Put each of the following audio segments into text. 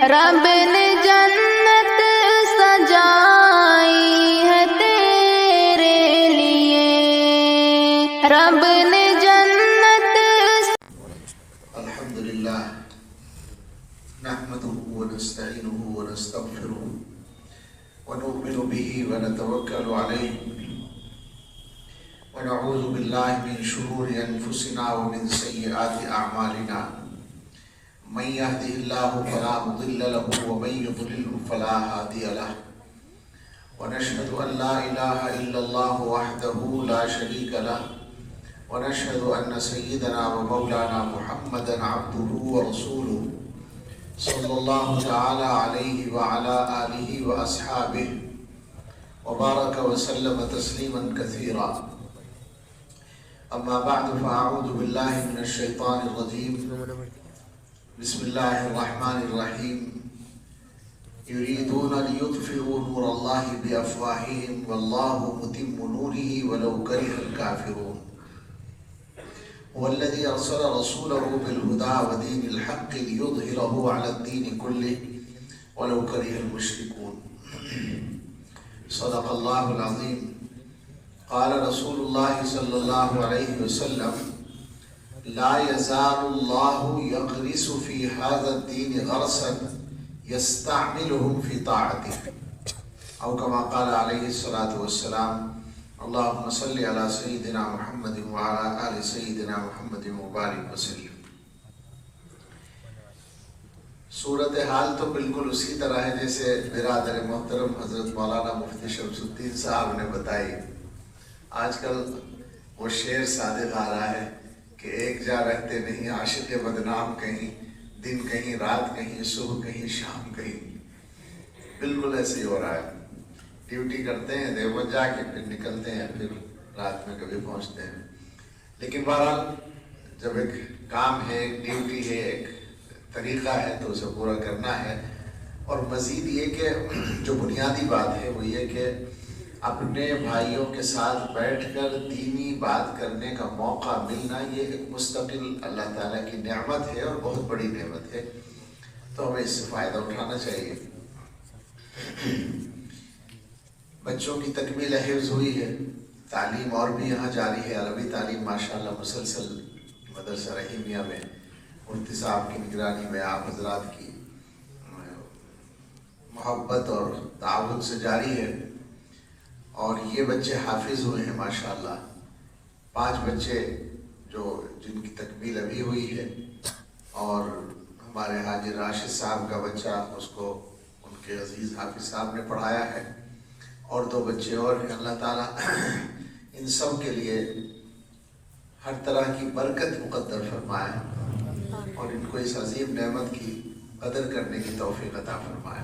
رب نے جنت سجائی ہے تیرے لیے، رب نے جنت الحمدللہ نحمده ونستعینه ونستغفره ونؤمن به ونتوکل علیہ ونعوذ باللہ من شرور انفسنا ومن سیئات اعمالنا من يهده الله فلا مضل له ومن يضلل فلا هادي له ونشهد ان لا اله الا الله وحده لا شريك له ونشهد ان سيدنا ومولانا محمدا عبده ورسوله صلى الله تعالى عليه وعلى آله وأصحابه وبارك وسلم تسليما كثيرا. أما بعد فأعوذ بالله من الشيطان الرجيم. بسم الله الرحمن الرحيم. يريدون ليطفئوا نور الله بأفواههم والله متم نوره ولو كره الكافرون. هو الذي أرسل رسوله بالهدى ودين الحق ليظهره على الدين كله ولو كره المشركون. صدق الله العظيم. قال رسول الله صلى الله عليه وسلم لا يزال الله يغرس في هذا الدين غرسا يستعملهم في طاعته أو كما قال عليه الصلاة والسلام. اللهم صل على سيدنا محمد وعلى آل سيدنا محمد مبارک وسلم. صورتحال تو بالکل اسی طرح ہے جیسے برادر محترم حضرت مولانا مفتی شمس الدین صاحب نے بتائی. آج کل وہ شعر صادق آ رہا ہے کہ ایک جا رہتے نہیں عاشق بدنام کہیں، دن کہیں رات کہیں، صبح کہیں شام کہیں. بالکل ایسے ہی ہو رہا ہے. ڈیوٹی کرتے ہیں دیوبند جا کے پھر نکلتے ہیں، پھر رات میں کبھی پہنچتے ہیں. لیکن بہرحال جب ایک کام ہے، ایک ڈیوٹی ہے، ایک طریقہ ہے تو اسے پورا کرنا ہے. اور مزید یہ کہ جو بنیادی بات ہے وہ یہ کہ اپنے بھائیوں کے ساتھ بیٹھ کر دینی بات کرنے کا موقع ملنا یہ ایک مستقل اللہ تعالیٰ کی نعمت ہے اور بہت بڑی نعمت ہے. تو ہمیں اس سے فائدہ اٹھانا چاہیے. بچوں کی تکمیل حفظ ہوئی ہے، تعلیم اور بھی یہاں جاری ہے. عربی تعلیم ماشاءاللہ مسلسل مدرسہ رحیمیہ میں مفتی صاحب کی نگرانی میں آپ حضرات کی محبت اور تعاون سے جاری ہے. اور یہ بچے حافظ ہوئے ہیں ماشاءاللہ. 5 بچے جن کی تکمیل ابھی ہوئی ہے، اور ہمارے حاجی راشد صاحب کا بچہ اس کو ان کے عزیز حافظ صاحب نے پڑھایا ہے، اور 2 بچے اور ہیں. اللہ تعالیٰ ان سب کے لیے ہر طرح کی برکت مقدر فرمائے اور ان کو اس عظیم نعمت کی قدر کرنے کی توفیق عطا فرمائے.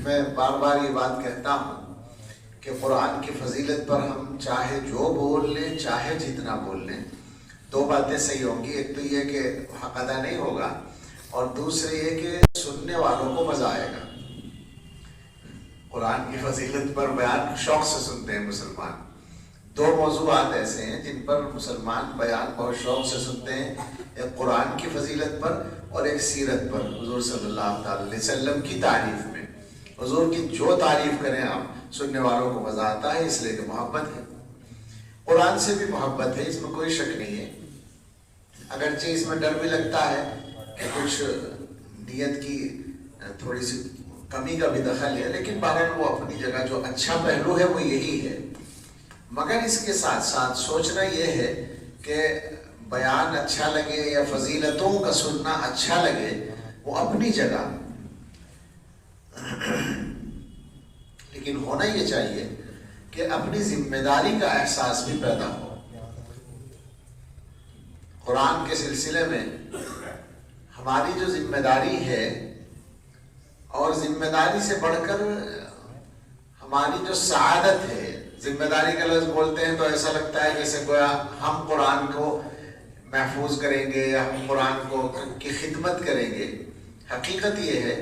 میں بار بار یہ بات کہتا ہوں کہ قرآن کی فضیلت پر ہم چاہے جو بول لیں، چاہے جتنا بول لیں، 2 باتیں صحیح ہوں گی. ایک تو یہ کہ حق ادا نہیں ہوگا، اور دوسرے یہ کہ سننے والوں کو مزہ آئے گا. قرآن کی فضیلت پر بیان شوق سے سنتے ہیں مسلمان. 2 موضوعات ایسے ہیں جن پر مسلمان بیان بہت شوق سے سنتے ہیں، ایک قرآن کی فضیلت پر اور ایک سیرت پر. حضور صلی اللہ علیہ وسلم کی تعریف میں حضور کی جو تعریف کریں آپ، سننے والوں کو مزہ آتا ہے، اس لیے کہ محبت ہے. قرآن سے بھی محبت ہے، اس میں کوئی شک نہیں ہے. اگرچہ اس میں ڈر بھی لگتا ہے کہ کچھ نیت کی تھوڑی سی کمی کا بھی دخل ہے، لیکن بہرحال وہ اپنی جگہ جو اچھا پہلو ہے وہ یہی ہے. مگر اس کے ساتھ ساتھ سوچنا یہ ہے کہ بیان اچھا لگے یا فضیلتوں کا سننا اچھا لگے، وہ اپنی جگہ، لیکن ہونا یہ چاہیے کہ اپنی ذمہ داری کا احساس بھی پیدا ہو. قرآن کے سلسلے میں ہماری جو ذمہ داری ہے، اور ذمہ داری سے بڑھ کر ہماری جو سعادت ہے. ذمہ داری کا لفظ بولتے ہیں تو ایسا لگتا ہے جیسے گویا ہم قرآن کو محفوظ کریں گے یا ہم قرآن کی خدمت کریں گے. حقیقت یہ ہے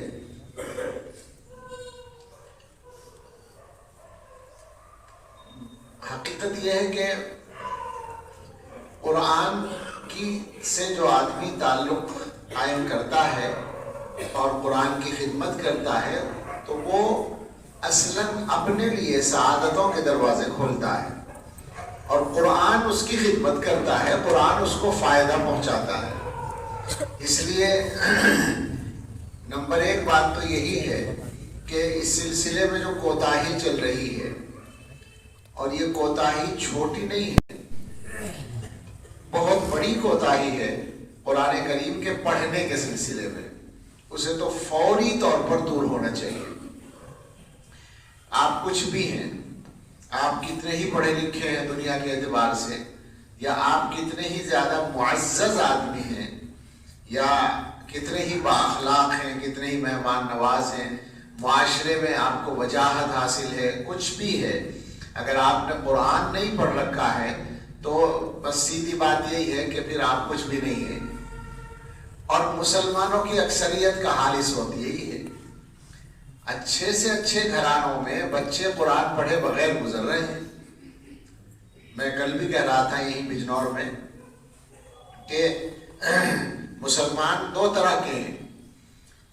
کہ قرآن کی سے جو آدمی تعلق قائم کرتا ہے اور قرآن کی خدمت کرتا ہے تو وہ اصلاً اپنے لیے سعادتوں کے دروازے کھولتا ہے، اور قرآن اس کی خدمت کرتا ہے، قرآن اس کو فائدہ پہنچاتا ہے۔ اس لیے نمبر ایک بات تو یہی ہے کہ اس سلسلے میں جو کوتاہی چل رہی ہے، اور یہ کوتاہی چھوٹی نہیں ہے، بہت بڑی کوتاہی ہے قرآن کریم کے پڑھنے کے سلسلے میں، اسے تو فوری طور پر دور ہونا چاہیے۔ آپ کچھ بھی ہیں، آپ کتنے ہی پڑھے لکھے ہیں دنیا کے اعتبار سے، یا آپ کتنے ہی زیادہ معزز آدمی ہیں، یا کتنے ہی بااخلاق ہیں، کتنے ہی مہمان نواز ہیں، معاشرے میں آپ کو وجاہت حاصل ہے، کچھ بھی ہے، اگر آپ نے قرآن نہیں پڑھ رکھا ہے تو بس سیدھی بات یہی ہے کہ پھر آپ کچھ بھی نہیں ہیں۔ اور مسلمانوں کی اکثریت کا حال اس وقت یہی ہے، اچھے سے اچھے گھرانوں میں بچے قرآن پڑھے بغیر گزر رہے ہیں۔ میں کل بھی کہہ رہا تھا یہیں بجنور میں کہ مسلمان دو طرح کے ہیں،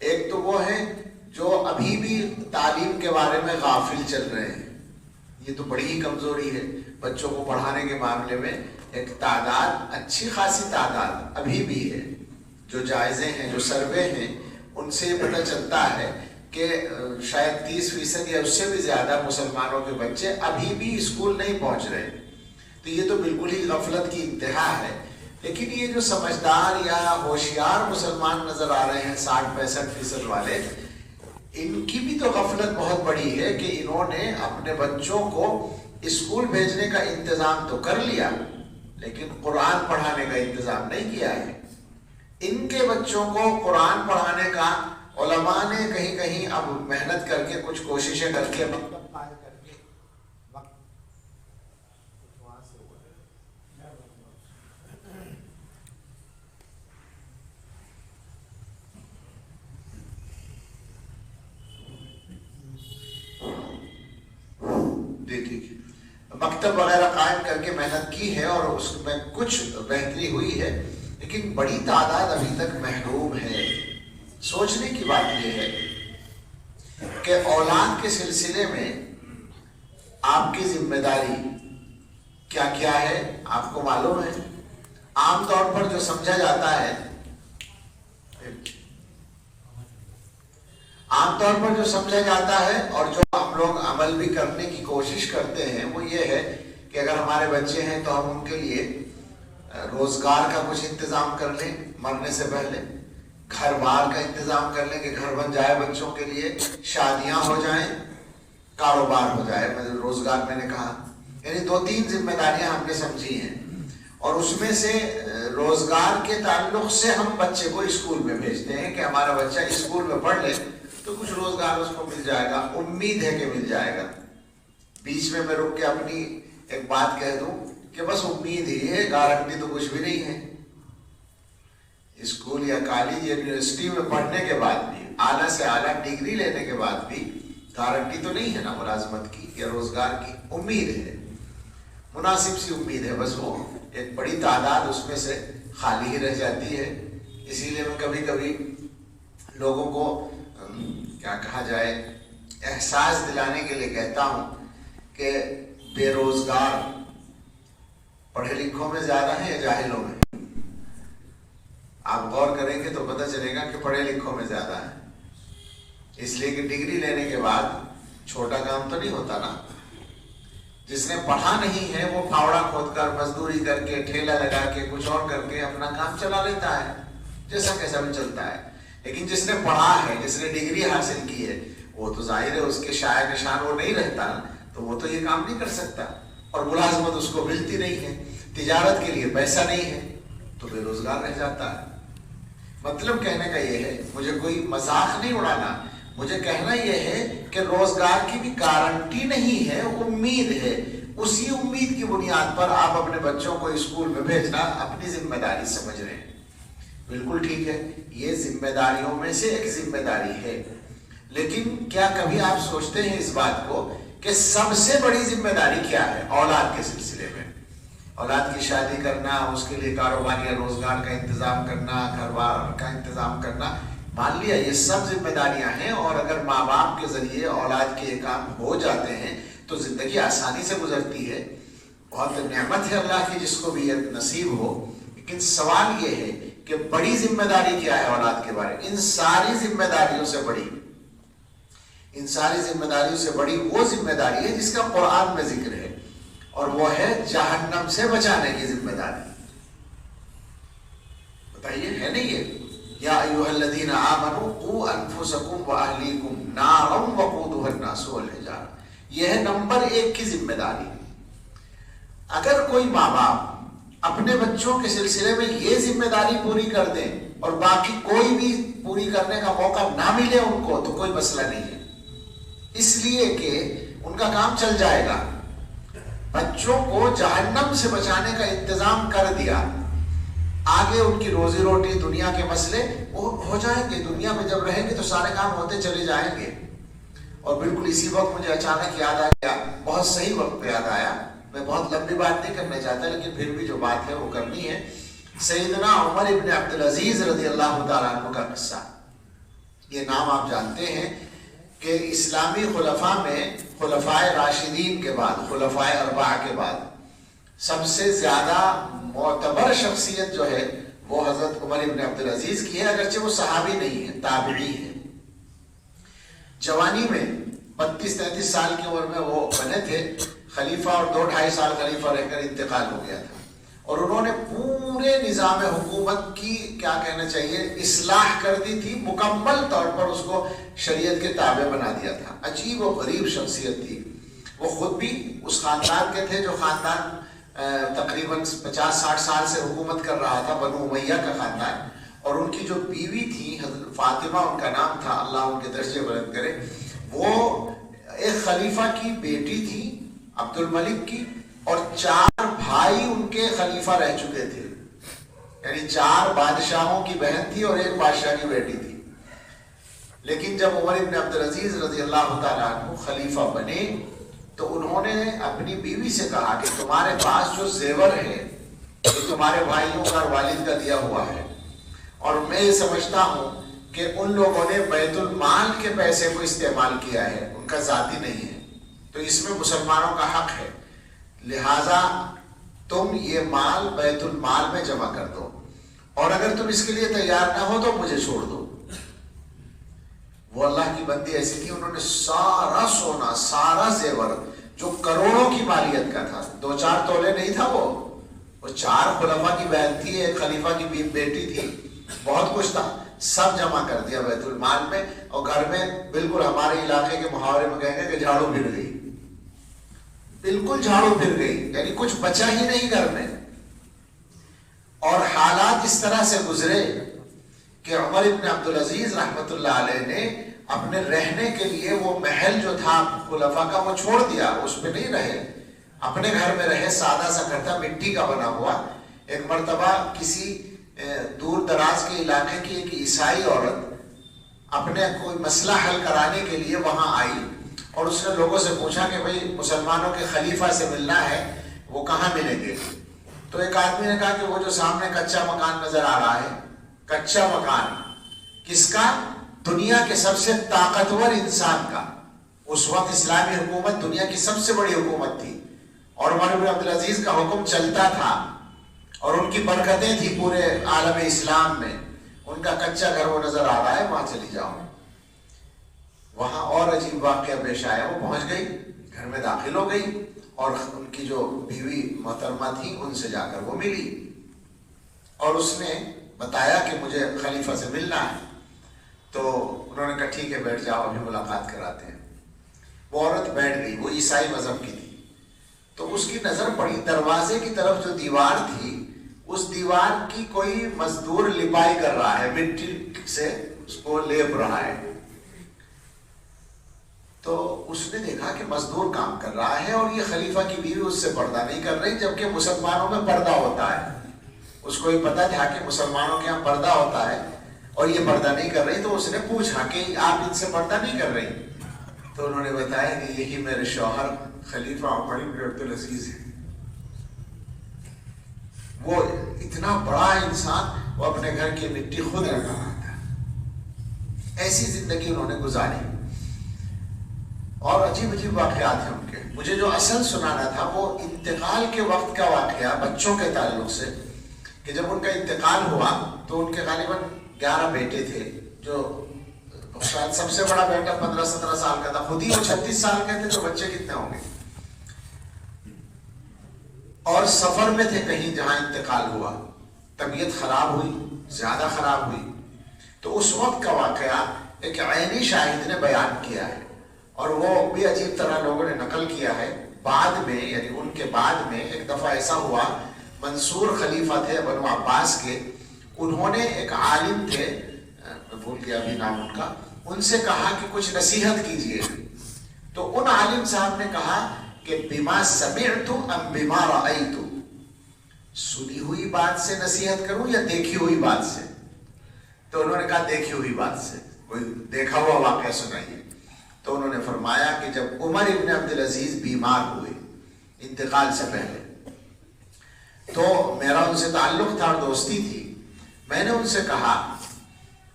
ایک تو وہ ہیں جو ابھی بھی تعلیم کے بارے میں غافل چل رہے ہیں، یہ تو بڑی ہی کمزوری ہے بچوں کو پڑھانے کے معاملے میں۔ ایک تعداد، اچھی خاصی تعداد ابھی بھی ہے، جو جائزے ہیں، جو سروے ہیں، ان سے یہ پتہ چلتا ہے کہ شاید 30% یا اس سے بھی زیادہ مسلمانوں کے بچے ابھی بھی اسکول نہیں پہنچ رہے، تو یہ تو بالکل ہی غفلت کی انتہا ہے۔ لیکن یہ جو سمجھدار یا ہوشیار مسلمان نظر آ رہے ہیں 60-65% والے، ان کی بھی تو غفلت بہت بڑی ہے کہ انہوں نے اپنے بچوں کو اسکول بھیجنے کا انتظام تو کر لیا، لیکن قرآن پڑھانے کا انتظام نہیں کیا ہے۔ ان کے بچوں کو قرآن پڑھانے کا علماء نے کہیں کہیں اب محنت کر کے کچھ کوششیں کر کے مکتب وغیرہ قائم کر کے محنت کی ہے، اور اس میں کچھ بہتری ہوئی ہے، لیکن بڑی تعداد ابھی تک محروم ہے۔ سوچنے کی بات یہ ہے کہ اولاد کے سلسلے میں آپ کی ذمہ داری کیا کیا ہے، آپ کو معلوم ہے۔ عام طور پر جو سمجھا جاتا ہے، اور جو ہم لوگ عمل بھی کرنے کی کوشش کرتے ہیں، وہ یہ ہے کہ اگر ہمارے بچے ہیں تو ہم ان کے لیے روزگار کا کچھ انتظام کر لیں، مرنے سے پہلے گھر بار کا انتظام کر لیں کہ گھر بن جائے بچوں کے لیے، شادیاں ہو جائیں، کاروبار ہو جائے، روزگار میں نے کہا، یعنی 2-3 ذمہ داریاں ہم نے سمجھی ہیں، اور اس میں سے روزگار کے تعلق سے ہم بچے کو اسکول میں بھیجتے ہیں کہ ہمارا بچہ اسکول میں پڑھ لے تو کچھ روزگار اس کو مل جائے گا، امید ہے کہ مل جائے گا۔ بیچ میں رک کے اپنی ایک بات کہہ دوں کہ بس امید ہی ہے، گارنٹی تو کچھ بھی نہیں ہے۔ اسکول یا کالج یا یونیورسٹی میں پڑھنے کے بعد بھی، اعلیٰ سے اعلیٰ ڈگری لینے کے بعد بھی گارنٹی تو نہیں ہے نا ملازمت کی یا روزگار کی، امید ہے، مناسب سی امید ہے، بس وہ ایک بڑی تعداد اس میں سے خالی ہی رہ جاتی ہے۔ اسی لیے میں کبھی کبھی لوگوں کو کیا کہا جائے، احساس دلانے کے لیے کہتا ہوں کہ بے روزگار پڑھے لکھوں میں زیادہ ہیں یا جاہلوں میں؟ آپ غور کریں گے تو پتہ چلے گا کہ پڑھے لکھوں میں زیادہ ہے، اس لیے کہ ڈگری لینے کے بعد چھوٹا کام تو نہیں ہوتا نا۔ جس نے پڑھا نہیں ہے وہ پھاوڑا کھود کر، مزدوری کر کے، ٹھیلا لگا کے، کچھ اور کر کے اپنا کام چلا لیتا ہے، جیسا کیسا بھی چلتا ہے۔ لیکن جس نے پڑھا ہے، جس نے ڈگری حاصل کی ہے، وہ تو ظاہر ہے اس کے شایع نشان وہ نہیں رہتا، تو وہ تو یہ کام نہیں کر سکتا، اور ملازمت اس کو ملتی نہیں ہے، تجارت کے لیے پیسہ نہیں ہے، تو بے روزگار رہ جاتا ہے۔ مطلب کہنے کا یہ ہے، مجھے کوئی مذاق نہیں اڑانا، مجھے کہنا یہ ہے کہ روزگار کی بھی گارنٹی نہیں ہے، امید ہے۔ اسی امید کی بنیاد پر آپ اپنے بچوں کو اسکول میں بھیجنا اپنی ذمہ داری سمجھ رہے ہیں، بالکل ٹھیک ہے، یہ ذمہ داریوں میں سے ایک ذمہ داری ہے۔ لیکن کیا کبھی آپ سوچتے ہیں اس بات کو کہ سب سے بڑی ذمہ داری کیا ہے اولاد کے سلسلے میں؟ اولاد کی شادی کرنا، اس کے لیے کاروبار یا روزگار کا انتظام کرنا، گھر بار کا انتظام کرنا، مان لیا یہ سب ذمہ داریاں ہیں، اور اگر ماں باپ کے ذریعے اولاد کے یہ کام ہو جاتے ہیں تو زندگی آسانی سے گزرتی ہے. بہت نعمت ہے اللہ کی جس کو بھی یہ نصیب ہو. لیکن سوال یہ ہے کہ بڑی ذمہ داری کیا ہے اولاد کے بارے میں؟ ان ساری ذمہ داریوں سے بڑی وہ ذمہ داری ہے جس کا قرآن میں ذکر ہے، اور وہ ہے جہنم سے بچانے کی ذمہ داری. بتائیے ہے نہیں یہ؟ یا ایھا الذین آمنوا قوا انفسکم واہلیکم نارا وقودھا الناس والحجارہ. یہ ہے نمبر 1 کی ذمہ داری. اگر کوئی ماں باپ اپنے بچوں کے سلسلے میں یہ ذمہ داری پوری کر دیں اور باقی کوئی بھی پوری کرنے کا موقع نہ ملے ان کو، تو کوئی مسئلہ نہیں ہے، اس لیے کہ ان کا کام چل جائے گا. بچوں کو جہنم سے بچانے کا انتظام کر دیا، آگے ان کی روزی روٹی دنیا کے مسئلے وہ ہو جائیں گے. دنیا میں جب رہیں گے تو سارے کام ہوتے چلے جائیں گے. اور بالکل اسی وقت مجھے اچانک یاد آ گیا، بہت صحیح وقت پہ یاد آیا. میں بہت لمبی بات نہیں کرنا چاہتا لیکن پھر بھی جو بات ہے وہ کرنی ہے. سیدنا عمر ابن عبدالعزیز رضی اللہ تعالیٰ عنہ کا قصہ. یہ نام آپ جانتے ہیں کہ اسلامی خلفاء میں خلفائے راشدین کے بعد، خلفائے اربعہ کے بعد سب سے زیادہ معتبر شخصیت جو ہے وہ حضرت عمر ابن عبدالعزیز کی ہے، اگرچہ وہ صحابی نہیں ہے، تابعی ہے. جوانی میں 32-33 سال کی عمر میں وہ بنے تھے خلیفہ، اور 2-2.5 سال خلیفہ رہ کر انتقال ہو گیا تھا. اور انہوں نے پورے نظام حکومت کی کیا کہنا چاہیے اصلاح کر دی تھی، مکمل طور پر اس کو شریعت کے تابع بنا دیا تھا. عجیب و غریب شخصیت تھی. وہ خود بھی اس خاندان کے تھے جو خاندان تقریباً 50-60 سال سے حکومت کر رہا تھا، بنو امیہ کا خاندان. اور ان کی جو بیوی تھی حضرت فاطمہ ان کا نام تھا، اللہ ان کے درجے بلند کرے، وہ ایک خلیفہ کی بیٹی تھی عبد الملک کی، اور 4 بھائی ان کے خلیفہ رہ چکے تھے. یعنی 4 بادشاہوں کی بہن تھی اور 1 بادشاہ کی بیٹی تھی. لیکن جب عمر ابن عبدالعزیز رضی اللہ تعالیٰ عنہ خلیفہ بنے تو انہوں نے اپنی بیوی سے کہا کہ تمہارے پاس جو زیور ہے یہ تمہارے بھائیوں کا اور والد کا دیا ہوا ہے، اور میں یہ سمجھتا ہوں کہ ان لوگوں نے بیت المال کے پیسے کو استعمال کیا ہے، ان کا ذاتی نہیں ہے، تو اس میں مسلمانوں کا حق ہے، لہٰذا تم یہ مال بیت المال میں جمع کر دو، اور اگر تم اس کے لیے تیار نہ ہو تو مجھے چھوڑ دو. وہ اللہ کی بندی ایسی تھی، انہوں نے سارا سونا، سارا زیور جو کروڑوں کی مالیت کا تھا، 2-4 تولے نہیں تھا، وہ 4 خلفاء کی بہن تھی، 1 خلیفہ کی بیٹی تھی، بہت کچھ تھا، سب جمع کر دیا بیت المال میں. اور گھر میں بالکل ہمارے علاقے کے محاورے میں کہیں گے کہ جھاڑو پھر گئی، بالکل جھاڑو پھر گئی، یعنی کچھ بچا ہی نہیں گھر میں. اور حالات اس طرح سے گزرے کہ عمر ابن عبدالعزیز رحمت اللہ علیہ نے اپنے رہنے کے لیے وہ محل جو تھا خلفاء کا وہ چھوڑ دیا، اس پہ نہیں رہے، اپنے گھر میں رہے. سادہ سا گھر تھا، مٹی کا بنا ہوا. ایک مرتبہ کسی دور دراز کے علاقے کی ایک عیسائی عورت اپنے کوئی مسئلہ حل کرانے کے لیے وہاں آئی، اور اس نے لوگوں سے پوچھا کہ بھئی مسلمانوں کے خلیفہ سے ملنا ہے، وہ کہاں ملیں گے؟ تو ایک آدمی نے کہا کہ وہ جو سامنے کچا مکان نظر آ رہا ہے. کچا مکان کس کا؟ دنیا کے سب سے طاقتور انسان کا. اس وقت اسلامی حکومت دنیا کی سب سے بڑی حکومت تھی، اور عمر بن عبدالعزیز کا حکم چلتا تھا، اور ان کی برکتیں تھی پورے عالم اسلام میں. ان کا کچا گھر وہ نظر آ رہا ہے، وہاں چلی جاؤ. وہاں اور عجیب واقعہ پیش آیا. وہ پہنچ گئی، گھر میں داخل ہو گئی، اور ان کی جو بیوی محترمہ تھی ان سے جا کر وہ ملی، اور اس نے بتایا کہ مجھے خلیفہ سے ملنا ہے. تو انہوں نے کہا ٹھیک ہے بیٹھ جاؤ، ابھی ملاقات کراتے ہیں. وہ عورت بیٹھ گئی، وہ عیسائی مذہب کی تھی. تو اس کی نظر پڑی دروازے کی طرف، جو دیوار تھی اس دیوار کی کوئی مزدور لپائی کر رہا ہے، مٹی سے اس کو لیپ رہا ہے. تو اس نے دیکھا کہ مزدور کام کر رہا ہے اور یہ خلیفہ کی بیوی اس سے پردہ نہیں کر رہی، جبکہ مسلمانوں میں پردہ ہوتا ہے. اس کو یہ پتا تھا کہ مسلمانوں کے یہاں پردہ ہوتا ہے اور یہ پردہ نہیں کر رہی. تو اس نے پوچھا کہ آپ ان سے پردہ نہیں کر رہی؟ تو انہوں نے بتایا کہ یہی میرے شوہر خلیفہ عمر بن عبدالعزیز ہے. وہ اتنا بڑا انسان، وہ اپنے گھر کی مٹی خود لگا رہا تھا. ایسی زندگی انہوں نے گزاری اور عجیب عجیب واقعات ہیں ان کے. مجھے جو اصل سنانا تھا وہ انتقال کے وقت کا واقعہ بچوں کے تعلق سے، کہ جب ان کا انتقال ہوا تو ان کے غالباً 11 بیٹے تھے، جو شاید سب سے بڑا بیٹا 15-17 سال کا تھا، خود ہی وہ 36 سال کے تھے، تو بچے کتنے ہوں گے. اور سفر میں تھے کہیں جہاں انتقال ہوا، طبیعت خراب ہوئی، زیادہ خراب ہوئی. تو اس وقت کا واقعہ ایک عینی شاہد نے بیان کیا ہے، اور وہ بھی عجیب طرح لوگوں نے نقل کیا ہے. بعد میں یعنی ان کے بعد میں ایک دفعہ ایسا ہوا، منصور خلیفہ تھے بنو عباس کے، انہوں نے ایک عالم تھے، میں بھول گیا ابھی نام ان کا، ان سے کہا کہ کچھ نصیحت کیجئے. تو ان عالم صاحب نے کہا کہ بما سمعت ام بما رأیت، سنی ہوئی بات سے نصیحت کروں یا دیکھی ہوئی بات سے؟ تو انہوں نے کہا دیکھی ہوئی بات سے، کوئی دیکھا ہوا واقعہ سنائیے. تو انہوں نے فرمایا کہ جب عمر ابن عبدالعزیز بیمار ہوئے انتقال سے پہلے، تو میرا ان سے تعلق تھا اور دوستی تھی. میں نے ان سے کہا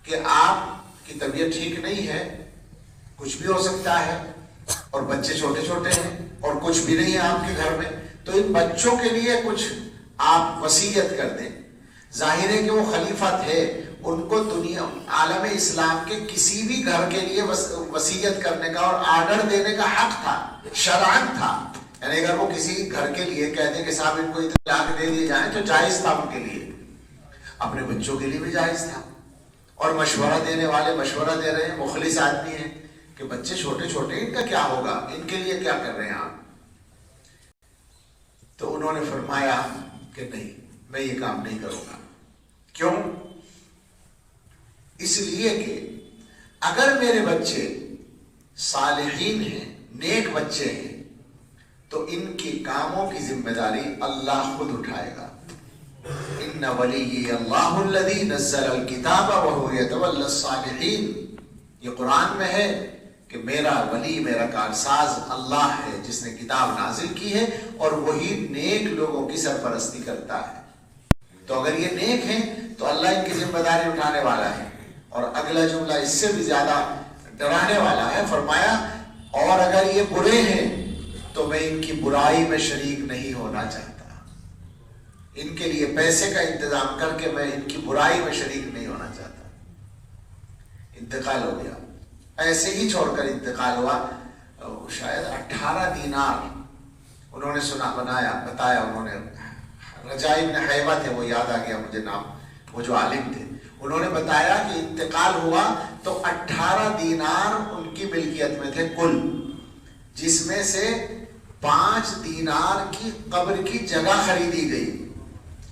کہ آپ کی طبیعت ٹھیک نہیں ہے، کچھ بھی ہو سکتا ہے، اور بچے چھوٹے چھوٹے ہیں اور کچھ بھی نہیں ہے آپ کے گھر میں، تو ان بچوں کے لیے کچھ آپ وصیت کر دیں. ظاہر ہے کہ وہ خلیفہ تھے، ان کو دنیا عالم اسلام کے کسی بھی گھر کے لیے وصیت کرنے کا اور آرڈر دینے کا حق تھا، شرعاً تھا. یعنی اگر وہ کسی گھر کے لیے کہتے کہ صاحب ان کو اتنے لاکھ دے دیے جائیں تو جائز تھا ان کے لیے، اپنے بچوں کے لیے بھی جائز تھا. اور مشورہ دینے والے مشورہ دے رہے ہیں، مخلص آدمی ہیں کہ بچے چھوٹے چھوٹے، ان کا کیا ہوگا، ان کے لیے کیا کر رہے ہیں آپ؟ تو انہوں نے فرمایا کہ نہیں، میں یہ کام نہیں کروں گا. کیوں؟ اس لیے کہ اگر میرے بچے صالحین ہیں، نیک بچے ہیں، تو ان کی کاموں کی ذمہ داری اللہ خود اٹھائے گا. ان ولی اللہ الذی نزل الکتاب وہو یتولی الصالحین، یہ قرآن میں ہے کہ میرا ولی، میرا کارساز اللہ ہے جس نے کتاب نازل کی ہے، اور وہی نیک لوگوں کی سرپرستی کرتا ہے. تو اگر یہ نیک ہیں تو اللہ ان کی ذمہ داری اٹھانے والا ہے. اور اگلا جملہ اس سے بھی زیادہ ڈرانے والا ہے، فرمایا اور اگر یہ برے ہیں تو میں ان کی برائی میں شریک نہیں ہونا چاہتا، ان کے لیے پیسے کا انتظام کر کے میں ان کی برائی میں شریک نہیں ہونا چاہتا. انتقال ہو گیا، ایسے ہی چھوڑ کر انتقال ہوا. شاید 18 دینار انہوں نے بتایا انہوں نے. رجائی بن حیوہ تھے، وہ یاد آ گیا مجھے نام، وہ جو عالم تھے، انہوں نے بتایا کہ انتقال ہوا تو 18 دینار ان کی ملکیت میں تھے کل، جس میں سے 5 دینار کی قبر کی جگہ خریدی گئی.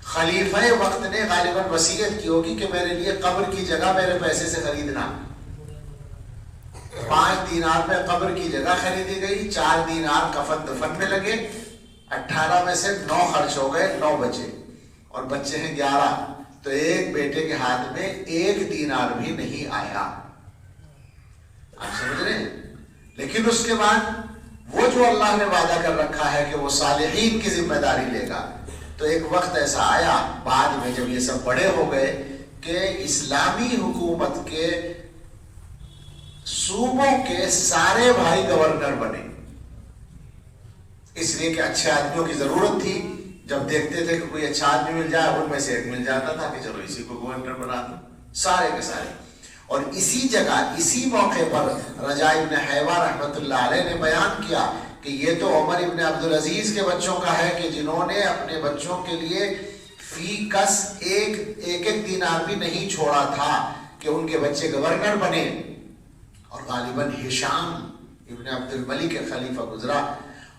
خلیفہ وقت نے غالباً وصیت کی ہوگی کہ میرے لیے قبر کی جگہ میرے پیسے سے خریدنا. 5 دینار میں قبر کی جگہ خریدی گئی، 4 دینار کفن دفن میں لگے، 18 میں سے 9 خرچ ہو گئے، 9 بچے، اور بچے ہیں 11. تو ایک بیٹے کے ہاتھ میں 1 دینار بھی نہیں آیا. آپ سمجھ رہے ہیں؟ لیکن اس کے بعد وہ جو اللہ نے وعدہ کر رکھا ہے کہ وہ صالحین کی ذمہ داری لے گا، تو ایک وقت ایسا آیا بعد میں جب یہ سب بڑے ہو گئے کہ اسلامی حکومت کے صوبوں کے سارے بھائی گورنر بنے. اس لیے کہ اچھے آدمیوں کی ضرورت تھی. جب دیکھتے تھے کہ کوئی اچھا آدمی مل جائے، ان میں سے ایک مل جاتا تھا کہ چلو اسی کو گورنر بنا دو، سارے کے سارے. اور اسی جگہ اسی موقع پر رجائی بن حیوہ رحمت اللہ علیہ نے بیان کیا کہ یہ تو عمر ابن عبدالعزیز کے بچوں کا ہے کہ جنہوں نے اپنے بچوں کے لیے فی کس ایک دینار بھی نہیں چھوڑا تھا کہ ان کے بچے گورنر بنے. اور غالباً ہشام ابن عبد الملک کے خلیفہ گزرا،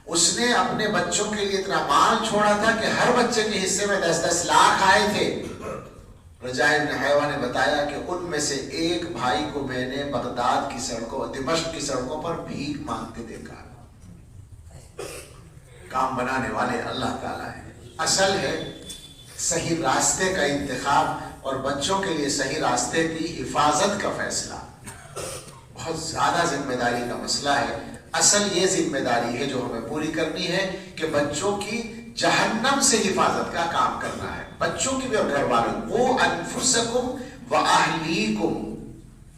اس نے اپنے بچوں کے لیے اتنا مال چھوڑا تھا کہ ہر بچے کے حصے میں 10-10 لاکھ آئے تھے. رجائی بن حیوہ نے بتایا کہ ان میں سے ایک بھائی کو میں نے بغداد کی سڑکوں، دمشق کی سڑکوں پر بھیک مانگتے دیکھا. کام بنانے والے اللہ تعالیٰ ہے. اصل ہے صحیح راستے کا انتخاب اور بچوں کے لیے صحیح راستے کی حفاظت کا فیصلہ بہت زیادہ ذمہ داری کا مسئلہ ہے. اصل یہ ذمہ داری ہے جو ہمیں پوری کرنی ہے کہ بچوں کی جہنم سے حفاظت کا کام کرنا ہے، بچوں کی بھی اور گھر والوں. وہ انفسکم و اہلیکم،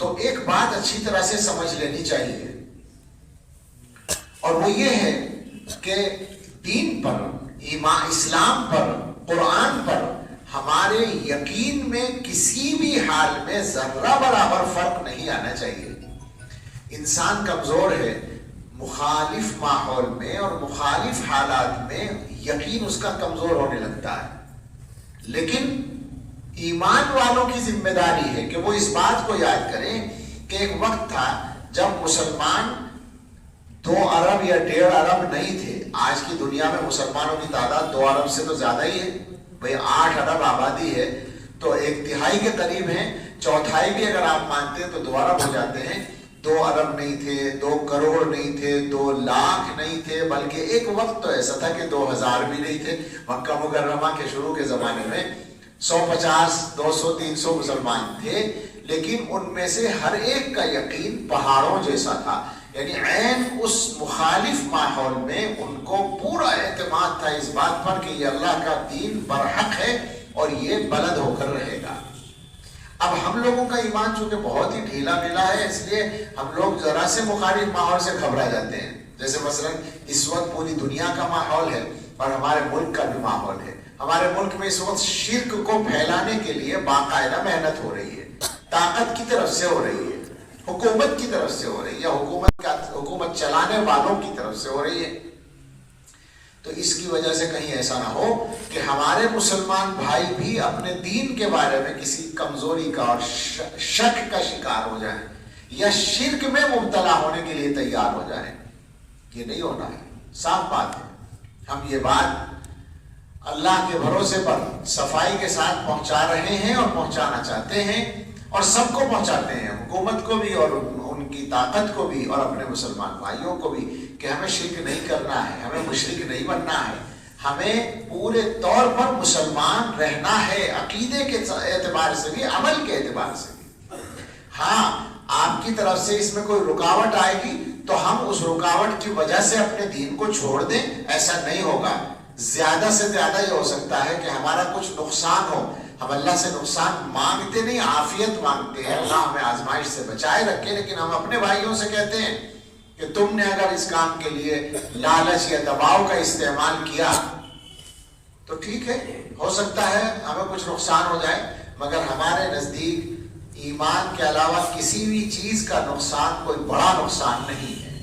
تو ایک بات اچھی طرح سے سمجھ لینی چاہیے، اور وہ یہ ہے کہ دین پر، ایمان، اسلام پر، قرآن پر ہمارے یقین میں کسی بھی حال میں ذرہ برابر فرق نہیں آنا چاہیے۔ انسان کمزور ہے، مخالف ماحول میں اور مخالف حالات میں یقین اس کا کمزور ہونے لگتا ہے، لیکن ایمان والوں کی ذمہ داری ہے کہ وہ اس بات کو یاد کریں کہ ایک وقت تھا جب مسلمان 2 ارب یا 1.5 ارب نہیں تھے۔ آج کی دنیا میں مسلمانوں کی تعداد 2 ارب سے تو زیادہ ہی ہے، بھئی 8 ارب آبادی ہے، تو 1/3 کے قریب ہیں، 1/4 بھی اگر آپ مانتے ہیں تو 2 ارب ہو جاتے ہیں۔ 2 ارب نہیں تھے، 2 کروڑ نہیں تھے، 2 لاکھ نہیں تھے، بلکہ ایک وقت تو ایسا تھا کہ 2000 بھی نہیں تھے۔ مکہ مکرمہ کے شروع کے زمانے میں 150 200 300 مسلمان تھے، لیکن ان میں سے ہر ایک کا یقین پہاڑوں جیسا تھا، یعنی عین اس مخالف ماحول میں ان کو پورا اعتماد تھا اس بات پر کہ یہ اللہ کا دین برحق ہے اور یہ بلد ہو کر رہے گا۔ اب ہم لوگوں کا ایمان چونکہ بہت ہی ڈھیلا ملا ہے، اس لیے ہم لوگ ذرا سے مخالف ماحول سے گھبرا جاتے ہیں۔ جیسے مثلا اس وقت پوری دنیا کا ماحول ہے اور ہمارے ملک کا بھی ماحول ہے۔ ہمارے ملک میں اس وقت شرک کو پھیلانے کے لیے باقاعدہ محنت ہو رہی ہے، طاقت کی طرف سے ہو رہی ہے، حکومت کی طرف سے ہو رہی ہے، یا حکومت چلانے والوں کی طرف سے ہو رہی ہے۔ تو اس کی وجہ سے کہیں ایسا نہ ہو کہ ہمارے مسلمان بھائی بھی اپنے دین کے بارے میں کسی کمزوری کا اور شک کا شکار ہو جائیں یا شرک میں مبتلا ہونے کے لیے تیار ہو جائیں۔ یہ نہیں ہونا ہے، صاف بات ہے۔ ہم یہ بات اللہ کے بھروسے پر صفائی کے ساتھ پہنچا رہے ہیں اور پہنچانا چاہتے ہیں، اور سب کو پہنچاتے ہیں، حکومت کو بھی اور ان کی طاقت کو بھی اور اپنے مسلمان بھائیوں کو بھی، کہ ہمیں شرک نہیں کرنا ہے، ہمیں مشرک نہیں بننا ہے، ہمیں پورے طور پر مسلمان رہنا ہے، عقیدے کے اعتبار سے بھی، عمل کے اعتبار سے بھی۔ ہاں، آپ کی طرف سے اس میں کوئی رکاوٹ آئے گی تو ہم اس رکاوٹ کی وجہ سے اپنے دین کو چھوڑ دیں، ایسا نہیں ہوگا۔ زیادہ سے زیادہ یہ ہو سکتا ہے کہ ہمارا کچھ نقصان ہو۔ ہم اللہ سے نقصان مانگتے نہیں، عافیت مانگتے ہیں، اللہ ہمیں آزمائش سے بچائے رکھے، لیکن ہم اپنے بھائیوں سے کہتے ہیں کہ تم نے اگر اس کام کے لیے لالچ یا دباؤ کا استعمال کیا تو ٹھیک ہے، ہو سکتا ہے ہمیں کچھ نقصان ہو جائے، مگر ہمارے نزدیک ایمان کے علاوہ کسی بھی چیز کا نقصان کوئی بڑا نقصان نہیں ہے۔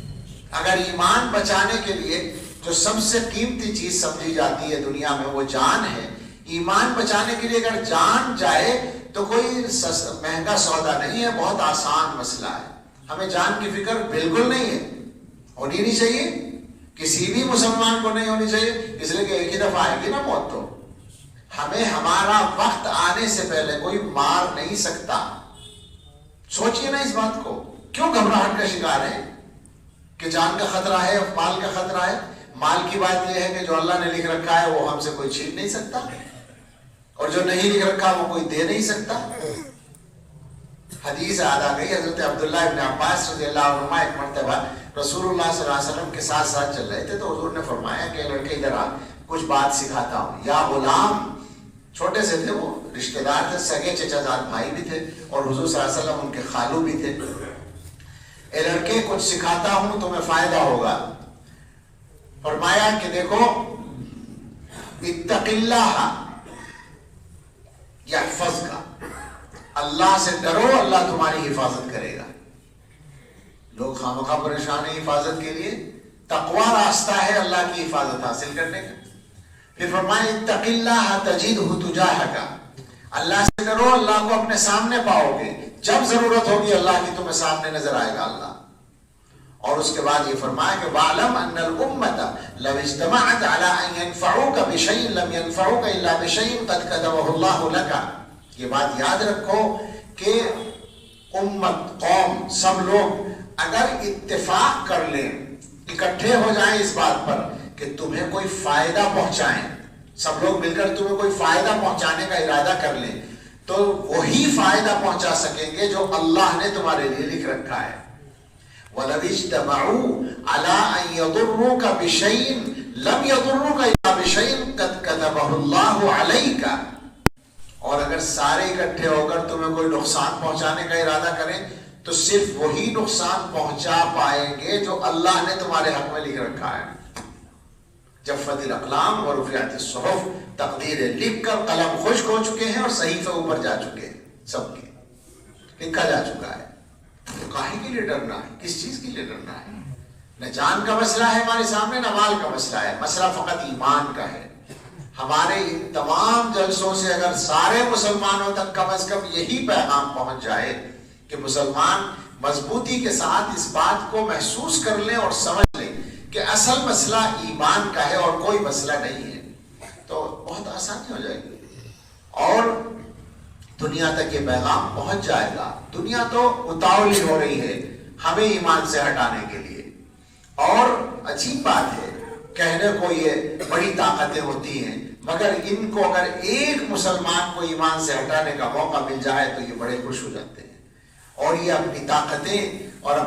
اگر ایمان بچانے کے لیے جو سب سے قیمتی چیز سمجھی جاتی ہے دنیا میں وہ جان ہے، ایمان بچانے کے لیے اگر جان جائے تو کوئی مہنگا سودا نہیں ہے، بہت آسان مسئلہ ہے۔ ہمیں جان کی فکر بالکل نہیں ہے، ہونی نہیں چاہیے، کسی بھی مسلمان کو نہیں ہونی چاہیے، اس لیے کہ ایک ہی دفعہ آئے گی نا موت، تو ہمیں ہمارا وقت آنے سے پہلے کوئی مار نہیں سکتا۔ سوچئے نا اس بات کو، کیوں گھبراہٹ کا شکار ہے کہ جان کا خطرہ ہے اور مال کا خطرہ ہے؟ مال کی بات یہ ہے کہ جو اللہ نے لکھ رکھا ہے وہ ہم سے کوئی چھین نہیں سکتا، اور جو نہیں لکھ رکھا وہ کوئی دے نہیں سکتا۔ حدیث یاد آ گئی، حضرت عبداللہ ابن عباس رضی اللہ عنہما ایک مرتبہ رسول اللہ صلی اللہ علیہ وسلم کے ساتھ ساتھ چل رہے تھے، تو حضور نے فرمایا کہ لڑکے ادھر آ، کچھ بات سکھاتا ہوں۔ یا غلام، چھوٹے سے تھے، وہ رشتہ دار تھے، سگے چچا زاد بھائی بھی تھے، اور حضور صلی اللہ علیہ وسلم ان کے خالو بھی تھے۔ اے لڑکے، کچھ سکھاتا ہوں، تمہیں فائدہ ہوگا۔ فرمایا کہ دیکھو، اتق اللہ یحفظک، اللہ سے ڈرو، اللہ تمہاری حفاظت کرے گا۔ لوگ خامخواہ پریشان ہیں حفاظت کے لیے، تقوی راستہ ہے اللہ کی حفاظت حاصل کرنے کا۔ پھر فرمایا اتق اللہ تجدہ تجاہک، اللہ سے ڈرو، اللہ کو اپنے سامنے پاؤ گے، جب ضرورت ہوگی اللہ کی تمہیں سامنے نظر آئے گا اللہ۔ اور اس کے بعد یہ فرمایا کہ وَاعْلَمْ أَنَّ الْأُمَّةَ لَوْ اجْتَمَعَتْ عَلَىٰ أَن يَنفَعُوكَ بِشَيْءٍ لَمْ يَنفَعُوكَ إِلَّا بِشَيْءٍ قَدْ كَتَبَهُ اللَّهُ لَكَ۔ یہ بات یاد رکھو کہ امت، قوم، سب لوگ اگر اتفاق کر لیں، اکٹھے ہو جائیں اس بات پر کہ تمہیں کوئی فائدہ پہنچائیں، سب لوگ مل کر تمہیں کوئی فائدہ پہنچانے کا ارادہ کر لیں، تو وہی فائدہ پہنچا سکیں گے جو اللہ نے تمہارے لیے لکھ رکھا ہے۔ وَلَوِ اجْتَمَعُوا عَلَىٰ أَن يَضُرُّوكَ بِشَيْءٍ لَمْ يَضُرُّوكَ إِلَّا بِشَيْءٍ قَدْ كَتَبَهُ اللَّهُ عَلَيْكَ، اور اگر سارے اکٹھے ہو کر تمہیں کوئی نقصان پہنچانے کا ارادہ کریں تو صرف وہی نقصان پہنچا پائیں گے جو اللہ نے تمہارے حق میں لکھ رکھا ہے. جفت الاقلام ورفعت الصحف، تقدیریں لکھ کر قلم خشک ہو چکے ہیں اور صحیفے اوپر جا چکے ہیں، سب کے لکھا جا چکا ہے. تو کاہے کے لیے ڈرنا ہے؟ کس چیز کے لیے ڈرنا ہے؟ نہ جان کا مسئلہ ہے ہمارے سامنے، نہ مال کا مسئلہ ہے، مسئلہ فقط ایمان کا ہے. ہمارے ان تمام جلسوں سے اگر سارے مسلمانوں تک کم از کم یہی پیغام پہنچ جائے کہ مسلمان مضبوطی کے ساتھ اس بات کو محسوس کر لیں اور سمجھ لیں کہ اصل مسئلہ ایمان کا ہے اور کوئی مسئلہ نہیں ہے، تو بہت آسانی ہو جائے گی اور دنیا تک یہ پیغام پہنچ جائے گا. دنیا تو اتاولی ہو رہی ہے ہمیں ایمان سے ہٹانے کے لیے. اور عجیب بات ہے، کہنے کو یہ بڑی طاقتیں ہوتی ہیں، مگر ان کو اگر ایک مسلمان کو ایمان سے ہٹانے کا موقع مل جائے تو یہ بڑے خوش ہو جاتے ہیں اور یہ اپنی طاقتیں اور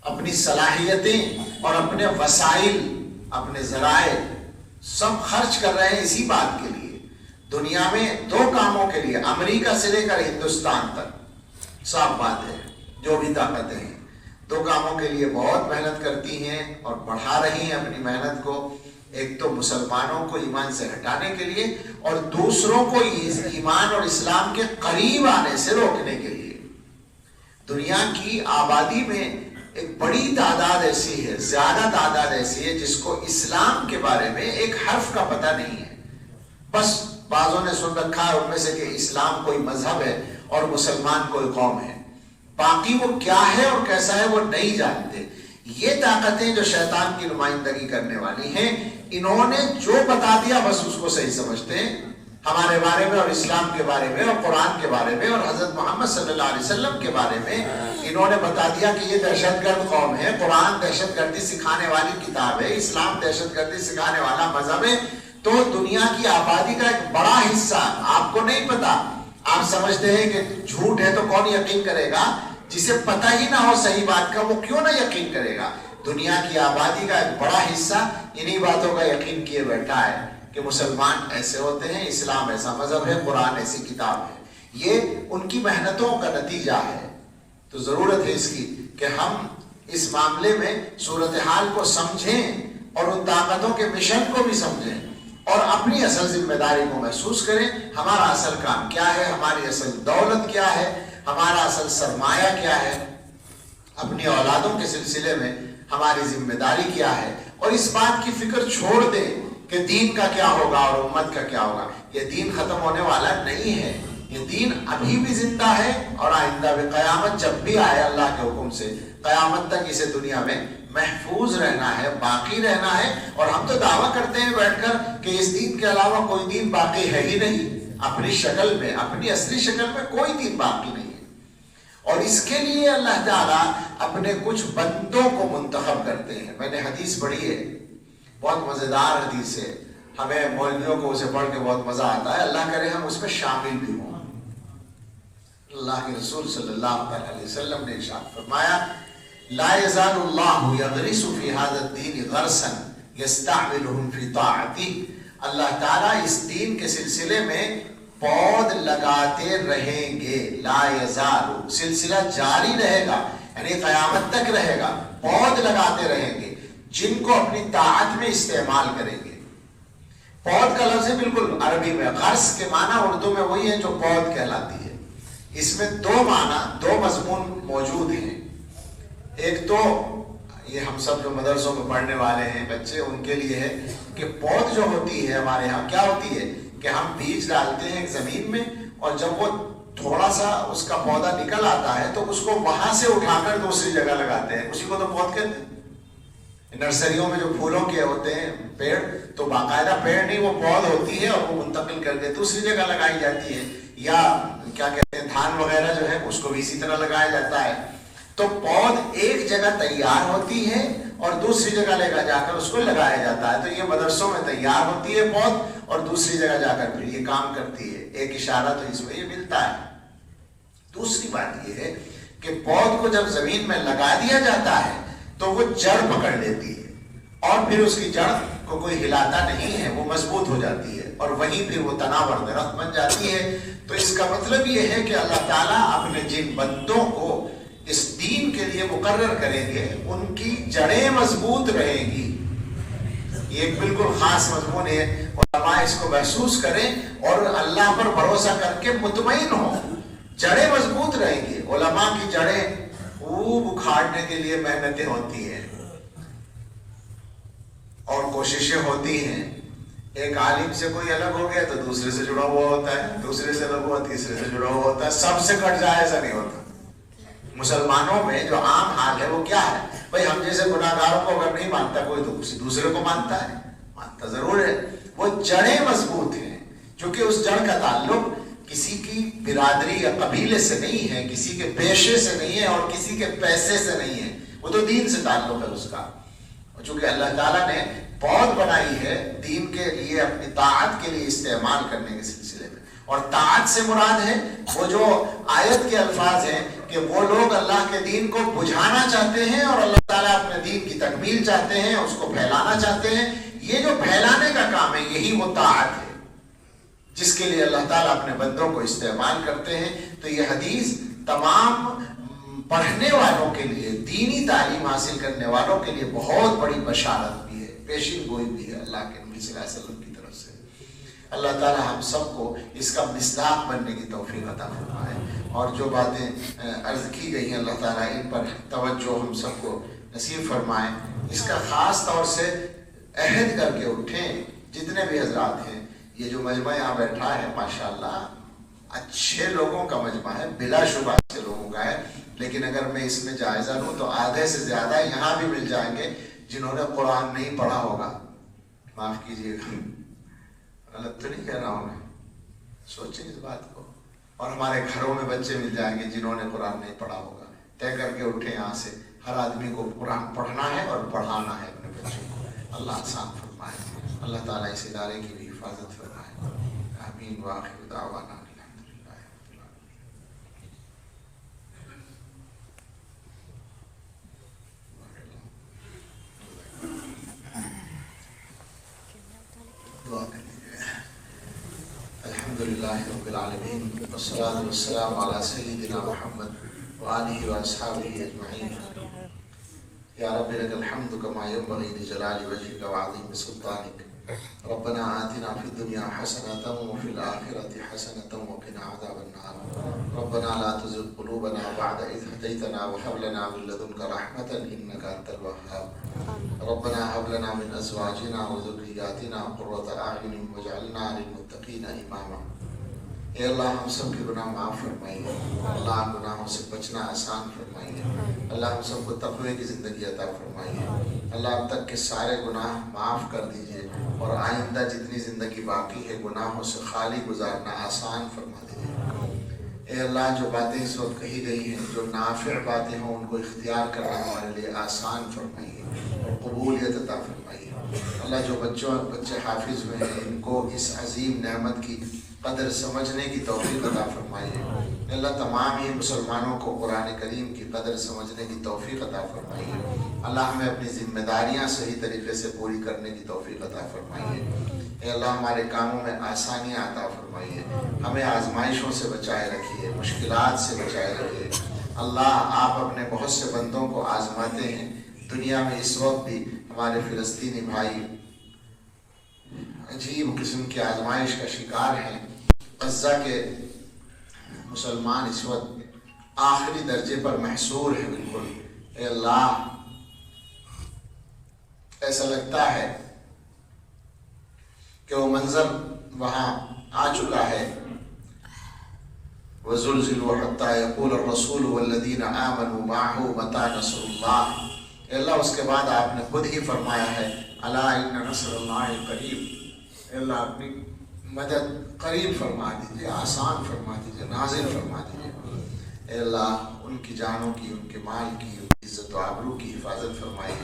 اپنی صلاحیتیں اور اپنے وسائل، اپنے ذرائع سب خرچ کر رہے ہیں اسی بات کے لیے. دنیا میں دو کاموں کے لیے، امریکہ سے لے کر ہندوستان تک، صاف بات ہے جو بھی طاقتیں ہیں دو کاموں کے لیے بہت محنت کرتی ہیں اور بڑھا رہی ہیں اپنی محنت کو. ایک تو مسلمانوں کو ایمان سے ہٹانے کے لیے اور دوسروں کو ایمان اور اسلام کے قریب آنے سے روکنے کے لیے. دنیا کی آبادی میں ایک بڑی تعداد ایسی ہے، زیادہ تعداد ایسی ہے جس کو اسلام کے بارے میں ایک حرف کا پتہ نہیں ہے. بس بعضوں نے سن رکھا ہے ان میں سے کہ اسلام کوئی مذہب ہے اور مسلمان کوئی قوم ہے، باقی وہ کیا ہے اور کیسا ہے وہ نہیں جانتے. یہ طاقتیں جو شیطان کی نمائندگی کرنے والی ہیں، انہوں نے جو بتا دیا بس اس کو صحیح سمجھتے ہیں ہمارے بارے میں اور اسلام کے بارے میں اور قرآن کے بارے میں اور حضرت محمد صلی اللہ علیہ وسلم کے بارے میں. انہوں نے بتا دیا کہ یہ دہشت گرد قوم ہے، قرآن دہشت گردی سکھانے والی کتاب ہے، اسلام دہشت گردی سکھانے والا مذہب ہے. تو دنیا کی آبادی کا ایک بڑا حصہ آپ کو نہیں پتا، آپ سمجھتے ہیں کہ جھوٹ ہے تو کون یقین کرے گا؟ جسے پتہ ہی نہ ہو صحیح بات کا وہ کیوں نہ یقین کرے گا؟ دنیا کی آبادی کا ایک بڑا حصہ انہی باتوں کا یقین کیے بیٹھا ہے کہ مسلمان ایسے ہوتے ہیں، اسلام ایسا مذہب ہے، قرآن ایسی کتاب ہے. یہ ان کی محنتوں کا نتیجہ ہے. تو ضرورت ہے اس کی کہ ہم اس معاملے میں صورتحال کو سمجھیں اور ان طاقتوں کے مشن کو بھی سمجھیں اور اپنی اصل ذمہ داری کو محسوس کریں. ہمارا اصل کام کیا ہے، ہماری اصل دولت کیا ہے، ہمارا اصل سرمایہ کیا ہے، اپنی اولادوں کے سلسلے میں ہماری ذمہ داری کیا ہے. اور اس بات کی فکر چھوڑ دیں کہ دین کا کیا ہوگا اور امت کا کیا ہوگا. یہ دین ختم ہونے والا نہیں ہے، یہ دین ابھی بھی زندہ ہے اور آئندہ بھی. قیامت جب بھی آئے اللہ کے حکم سے قیامت تک اسے دنیا میں محفوظ رہنا ہے، باقی رہنا ہے. اور ہم تو دعویٰ کرتے ہیں بیٹھ کر کہ اس دین کے علاوہ کوئی دین باقی ہے ہی نہیں. اپنی شکل میں، اپنی اصلی شکل میں کوئی دین باقی نہیں ہے. اور اس کے لیے اللہ تعالیٰ اپنے کچھ بندوں کو منتخب کرتے ہیں. میں نے حدیث پڑھی ہے، بہت مزیدار حدیث ہے، ہمیں مولویوں کو اسے پڑھ کے بہت مزہ آتا ہے. اللہ کرے ہم اس میں شامل بھی ہوں. اللہ کے رسول صلی اللہ علیہ وسلم نے ارشاد فرمایا، لا يزال الله يغرس في هذا الدين غرسا يستعملهم في طاعته. اللہ تعالیٰ اس دین کے سلسلے میں پود لگاتے رہیں گے. لا يزال، سلسلہ جاری رہے گا، یعنی قیامت تک رہے گا. پود لگاتے رہیں گے جن کو اپنی طاعت میں استعمال کریں گے. پود کا لفظ ہے بالکل عربی میں. غرس کے معنی اردو میں وہی ہے جو پود کہلاتی ہے. اس میں دو معنی، دو مضمون موجود ہیں. ایک تو یہ ہم سب جو مدرسوں میں پڑھنے والے ہیں بچے، ان کے لیے ہے کہ پود جو ہوتی ہے ہمارے ہاں کیا ہوتی ہے کہ ہم بیج ڈالتے ہیں زمین میں اور جب وہ تھوڑا سا اس کا پودا نکل آتا ہے تو اس کو وہاں سے اٹھا کر دوسری جگہ لگاتے ہیں. اسی کو تو پود کہتے ہیں. نرسریوں میں جو پھولوں کے ہوتے ہیں پیڑ، تو باقاعدہ پیڑ نہیں، وہ پود ہوتی ہے اور وہ منتقل کر کے دوسری جگہ لگائی جاتی ہے. یا کیا کہتے ہیں دھان وغیرہ جو ہے اس کو بھی اسی طرح لگایا جاتا ہے. تو پود ایک جگہ تیار ہوتی ہے اور دوسری جگہ لے جا کر اس کو لگایا جاتا ہے. تو یہ مدرسوں میں تیار ہوتی ہے پود اور دوسری جگہ جا کر پھر یہ کام کرتی ہے. ایک اشارہ تو اس میں یہ ملتا ہے. دوسری بات یہ ہے کہ پود کو جب زمین میں لگا دیا جاتا ہے تو وہ جڑ پکڑ لیتی ہے اور پھر اس کی جڑ کو کوئی ہلاتا نہیں ہے، وہ مضبوط ہو جاتی ہے اور وہیں پھر وہ تناور درخت بن جاتی ہے. تو اس کا مطلب یہ ہے کہ اللہ تعالیٰ اپنے جن بندوں کو اس دین کے لیے مقرر کریں گے ان کی جڑیں مضبوط رہیں گی. یہ ایک بالکل خاص مضمون ہے. علماء اس کو محسوس کریں اور اللہ پر بھروسہ کر کے مطمئن ہوں. جڑیں مضبوط رہیں گی. علماء کی جڑیں خوب اکھاڑنے کے لیے محنتیں ہوتی ہیں اور کوششیں ہوتی ہیں. ایک عالم سے کوئی الگ ہو گیا تو دوسرے سے جڑا ہوا ہوتا ہے, دوسرے سے الگ ہوا تیسرے سے جڑا ہوا ہوتا ہے, سب سے کٹ جائے ایسا نہیں ہوتا. مسلمانوں میں جو عام حال ہے وہ کیا ہے, بھائی ہم جیسے گناہگاروں کو اگر نہیں مانتا کوئی تو کسی دوسرے کو مانتا ہے, مانتا ضرور ہے. وہ جڑیں مضبوط ہیں, چونکہ اس جڑ کا تعلق کسی کی برادری یا قبیلے سے نہیں ہے, کسی کے پیشے سے نہیں ہے اور کسی کے پیسے سے نہیں ہے, وہ تو دین سے تعلق ہے اس کا. چونکہ اللہ تعالیٰ نے بہت بنائی ہے دین کے لیے, اپنی طاعت کے لیے استعمال کرنے کے سلسلے میں. اور طاعت سے مراد ہے وہ جو آیت کے الفاظ ہیں کہ وہ لوگ اللہ کے دین کو بجھانا چاہتے ہیں اور اللہ تعالیٰ اپنے دین کی تکمیل چاہتے ہیں, اس کو پھیلانا چاہتے ہیں. یہ جو پھیلانے کا کام ہے یہی وہ طاعت ہے جس کے لیے اللہ تعالیٰ اپنے بندوں کو استعمال کرتے ہیں. تو یہ حدیث تمام پڑھنے والوں کے لیے, دینی تعلیم حاصل کرنے والوں کے لیے بہت بڑی بشارت بھی ہے, پیشین گوئی بھی ہے اللہ کے نبی صلی اللہ علیہ وسلم کی طرف سے. اللہ تعالیٰ ہم سب کو اس کا مصداق بننے کی توفیق عطا فرمائے. اور جو باتیں عرض کی گئی ہیں اللہ تعالیٰ ان پر توجہ ہم سب کو نصیب فرمائے. اس کا خاص طور سے عہد کر کے اٹھیں جتنے بھی حضرات ہیں. یہ جو مجمع یہاں بیٹھا ہے ماشاءاللہ اچھے لوگوں کا مجمع ہے, بلا شبہ اچھے لوگوں کا ہے, لیکن اگر میں اس میں جائزہ لوں تو آدھے سے زیادہ یہاں بھی مل جائیں گے جنہوں نے قرآن نہیں پڑھا ہوگا. معاف کیجیے گا, غلط تو نہیں کہہ رہا ہوں میں, سوچیں اس بات کو. اور ہمارے گھروں میں بچے مل جائیں گے جنہوں نے قرآن نہیں پڑھا ہوگا. طے کر کے اٹھیں یہاں سے, ہر آدمی کو قرآن پڑھنا ہے اور پڑھانا ہے اپنے بچوں کو. اللہ آسان فرمائے, اللہ تعالیٰ اس ادارے کی بھی حفاظت فرمائے. آمین. وآخر دعوانا الحمدللہ رب العالمین والصلاة والسلام علی سیدنا محمد وآلہ واصحابہ اجمعین. یا رب لک الحمد کما ینبغی لجلال وجہک وعظیم سلطانک. ربنا آتنا فی الدنیا حسنة وفی الآخرة حسنة وقنا عذاب النار. ربنا لا تزغ قلوبنا بعد إذ هديتنا وهب لنا من لدنك رحمة إنك أنت الوهاب. ربنا هب لنا من أزواجنا وذرياتنا قرة أعين واجعلنا للمتقين إماما. اے اللہ ہم سب کے گناہ معاف فرمائیے, اللہ گناہوں سے بچنا آسان فرمائیے, اللہ ہم سب کو تقوی کی زندگی عطا فرمائیے, اللہ اب تک کے سارے گناہ معاف کر دیجئے اور آئندہ جتنی زندگی باقی ہے گناہوں سے خالی گزارنا آسان فرما دیجئے. اے اللہ جو باتیں اس وقت کہی گئی ہیں, جو نافع باتیں ہوں ان کو اختیار کرنا ہمارے لیے آسان فرمائیے اور قبولیت عطا فرمائیے. اللہ جو بچے حافظ ہوئے ہیں ان کو اس عظیم نعمت کی قدر سمجھنے کی توفیق عطا فرمائیے. اللہ تمام ہی مسلمانوں کو قرآن کریم کی قدر سمجھنے کی توفیق عطا فرمائیے. اللہ ہمیں اپنی ذمہ داریاں صحیح طریقے سے پوری کرنے کی توفیق عطا فرمائیے. اے اللہ ہمارے کاموں میں آسانیاں عطا فرمائیے, ہمیں آزمائشوں سے بچائے رکھیے, مشکلات سے بچائے رکھیے. اللہ آپ اپنے بہت سے بندوں کو آزماتے ہیں. دنیا میں اس وقت بھی ہمارے فلسطینی بھائی عجیب قسم کی آزمائش کا شکار ہیں. غزہ کے مسلمان اس وقت آخری درجے پر محصور ہے بالکل. اے اللہ ایسا لگتا ہے کہ وہ منظر وہاں آ چکا ہے. وَزُلْزِلُوا حَتَّى يَقُولَ الرَّسُولُ وَالَّذِينَ آمَنُوا مَعَهُ مَتَىٰ نَصْرُ اللَّهِ. اے اللہ اس کے بعد آپ نے خود ہی فرمایا ہے الا ان نصر اللہ قریب. اے اللہ اپنی مدد قریب فرما دیجیے, آسان فرما دیجیے, نازل فرما دیجیے. اے اللہ ان کی جانوں کی, ان کے مال کی, ان کی عزت و آبرو کی حفاظت فرمائیے.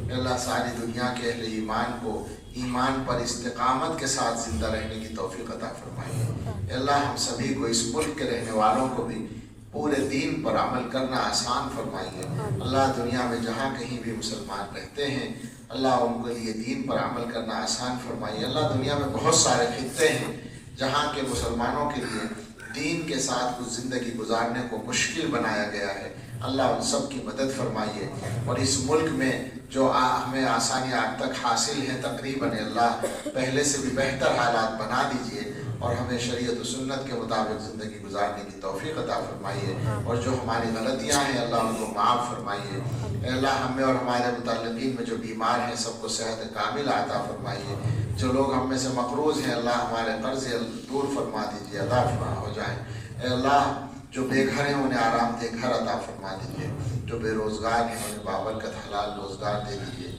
اے اللہ ساری دنیا کے اہل ایمان کو ایمان پر استقامت کے ساتھ زندہ رہنے کی توفیق عطا فرمائیے. اے اللہ ہم سبھی کو, اس ملک کے رہنے والوں کو بھی پورے دین پر عمل کرنا آسان فرمائیے. اللہ دنیا میں جہاں کہیں بھی مسلمان رہتے ہیں اللہ ان کے لیے دین پر عمل کرنا آسان فرمائیے. اللہ دنیا میں بہت سارے خطے ہیں جہاں کے مسلمانوں کے لیے دین کے ساتھ کچھ زندگی گزارنے کو مشکل بنایا گیا ہے، اللہ ان سب کی مدد فرمائیے، اور اس ملک میں جو ہمیں آسانیاں اب تک حاصل ہیں تقریباً اللہ پہلے سے بھی بہتر حالات بنا دیجیے، اور ہمیں شریعت و سنت کے مطابق زندگی گزارنے کی توفیق عطا فرمائیے، اور جو ہماری غلطیاں ہیں اللہ ان کو معاف فرمائیے۔ اے اللہ ہمیں اور ہمارے متعلقین میں جو بیمار ہیں سب کو صحت کامل عطا فرمائیے، جو لوگ ہم میں سے مقروض ہیں اللہ ہمارے قرض دور فرما دیجیے، ادا ہو جائیں۔ اے اللہ جو بے گھر ہیں انہیں آرام دہ گھر عطا فرما دیجیے، جو بے روزگار ہیں انہیں بابرکت حلال روزگار دے دیجیے،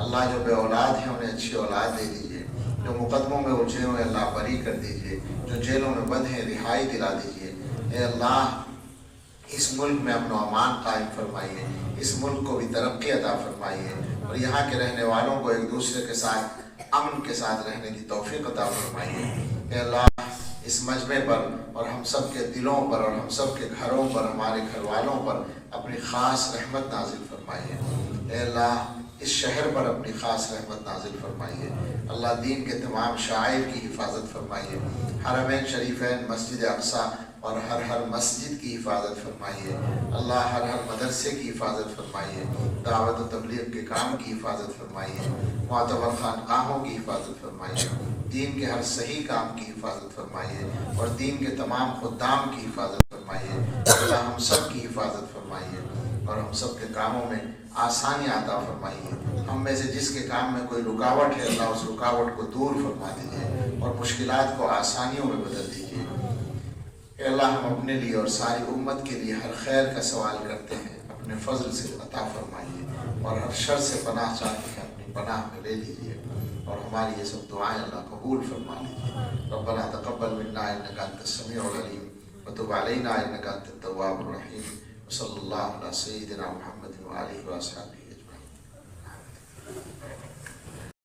اللہ جو بے اولاد ہیں انہیں اچھی اولاد دے دیجیے، جو مقدموں میں الجھے ہوئے اللہ بری کر دیجیے، جو جیلوں میں بند ہیں رہائی دلا دیجیے۔ اے اللہ اس ملک میں امن و امان قائم فرمائیے، اس ملک کو بھی ترقی عطا فرمائیے، اور یہاں کے رہنے والوں کو ایک دوسرے کے ساتھ امن کے ساتھ رہنے کی توفیق عطا فرمائیے۔ اے اللہ اس مجمع پر اور ہم سب کے دلوں پر اور ہم سب کے گھروں پر، ہمارے گھر والوں پر اپنی خاص رحمت نازل فرمائیے۔ اے اللہ اس شہر پر اپنی خاص رحمت نازل فرمائیے۔ اللہ دین کے تمام شعائر کی حفاظت فرمائیے، حرمین شریفین، مسجد اقصیٰ اور ہر مسجد کی حفاظت فرمائیے۔ اللہ ہر مدرسے کی حفاظت فرمائیے، دعوت و تبلیغ کے کام کی حفاظت فرمائیے، معتبر خانقاہوں کی حفاظت فرمائیے، دین کے ہر صحیح کام کی حفاظت فرمائیے، اور دین کے تمام خدام کی حفاظت فرمائیے۔ اللہ ہم سب کی حفاظت فرمائیے، اور ہم سب کے کاموں میں آسانیاں عطا فرمائیے۔ ہم میں سے جس کے کام میں کوئی رکاوٹ ہے اللہ اس رکاوٹ کو دور فرما دیجیے، اور مشکلات کو آسانیوں میں بدل دیجیے۔ اے اللہ ہم اپنے لیے اور ساری امت کے لیے ہر خیر کا سوال کرتے ہیں، اپنے فضل سے عطا فرمائیے، اور ہر شر سے پناہ چاہتے ہیں اپنی پناہ میں لے لیجیے، اور ہماری یہ سب دعائیں اللہ قبول فرما لیجیے۔ ربنا تقبل منا انک انت السمیع العلیم وتب علینا انک انت التواب الرحیم، وصلی اللہ علی سیدنا محمد وآلہ وصحبہ۔